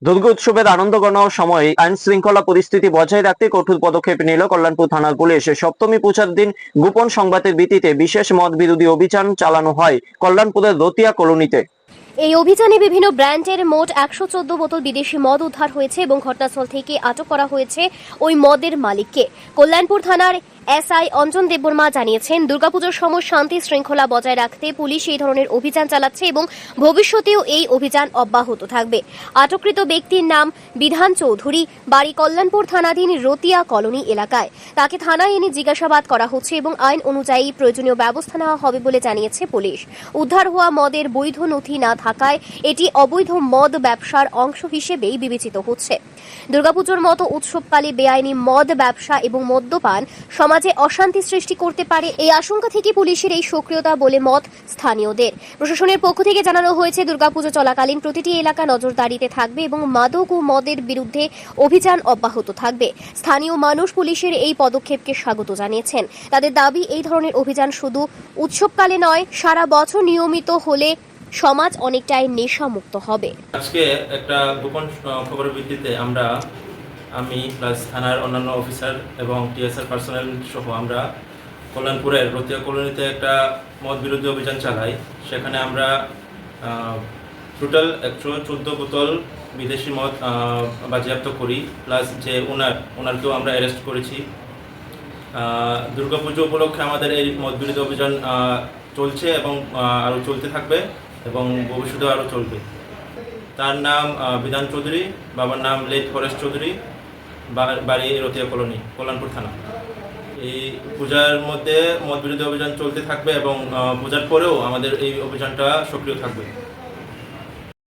দুর্গোৎসবের আনন্দ গণনার সময় আইন শৃঙ্খলা পরিস্থিতি বজায় রাখতে কঠোর পদক্ষেপ নিল কল্যাণপুর থানার পুলিশ। সপ্তমী পূজার দিন গোপন সংবাদের ভিত্তিতে বিশেষ মদ বিরোধী অভিযান চালানো হয় কল্যাণপুরের রতিয়া কলোনিতে। এই অভিযানে বিভিন্ন ব্র্যান্ডের মোট ১১৪ বোতল বিদেশি মদ উদ্ধার হয়েছে এবং ঘটনাস্থল থেকে আটক করা হয়েছে ওই মদের মালিককে। কল্যাণপুর থানার এসআই অঞ্জন দেববর্মা জানিয়েছেন, দুর্গাপুজোর সময় শান্তি শৃঙ্খলা বজায় রাখতে পুলিশ এই ধরনের অভিযান চালাচ্ছে এবং ভবিষ্যতেও এই অভিযান অব্যাহত থাকবে। আটককৃত ব্যক্তির নাম বিধান চৌধুরী, বাড়ি কল্যাণপুর থানাধীন রতিয়া কলোনি এলাকায়। তাকে থানায় এনে জিজ্ঞাসাবাদ করা হচ্ছে এবং আইন অনুযায়ী প্রয়োজনীয় ব্যবস্থা নেওয়া হবে বলে জানিয়েছে পুলিশ। উদ্ধার হওয়া মদের বৈধ নথি না থাকায় এটি অবৈধ মদ ব্যবসার অংশ হিসেবেই বিবেচিত হচ্ছে। দুর্গাপুজোর মতো উৎসবকালে বেআইনি মদ ব্যবসা এবং মদ্যপান সমাজে অশান্তি সৃষ্টি করতে পারে, এই আশঙ্কা থেকে পুলিশের এই সক্রিয়তা বলে মত স্থানীয়দের। প্রশাসনের পক্ষ থেকে জানানো হয়েছে, দুর্গাপুজো চলাকালীন প্রতিটি এলাকা নজরদারিতে থাকবে এবং মাদক ও মদের বিরুদ্ধে অভিযান অব্যাহত থাকবে। স্থানীয় মানুষ পুলিশের এই পদক্ষেপকে স্বাগত জানিয়েছেন। তাদের দাবি, এই ধরনের অভিযান শুধু উৎসবকালে নয়, সারা বছর নিয়মিত হলে সমাজ অনেকটাই নেশামুক্ত হবে। আজকে একটা গোপন খবরের ভিত্তিতে আমি প্লাস থানার অন্যান্য অফিসার এবং টিএসআর পার্সোনাল সহ আমরা কল্যাণপুরের রতিয়া কলোনিতে একটা মদ বিরোধী অভিযান চালাই। সেখানে আমরা টোটাল ১১৪ বোতল বিদেশি মদ বাজেয়াপ্ত করি, প্লাস যে ওনারকেও আমরা অ্যারেস্ট করেছি। দুর্গাপুজো উপলক্ষে আমাদের এই মদ বিরোধী অভিযান চলছে এবং আরও চলতে থাকবে এবং ভবিষ্যতেও আরও চলবে। তার নাম বিধান চৌধুরী, বাবার নাম লেট ফরেস্ট চৌধুরী, বাড়ি রতিয়া কলোনি, কল্যাণপুর থানা। এই পূজার মধ্যে মদ বিরোধী অভিযান চলতে থাকবে এবং পূজার পরেও আমাদের এই অভিযানটা সক্রিয় থাকবে।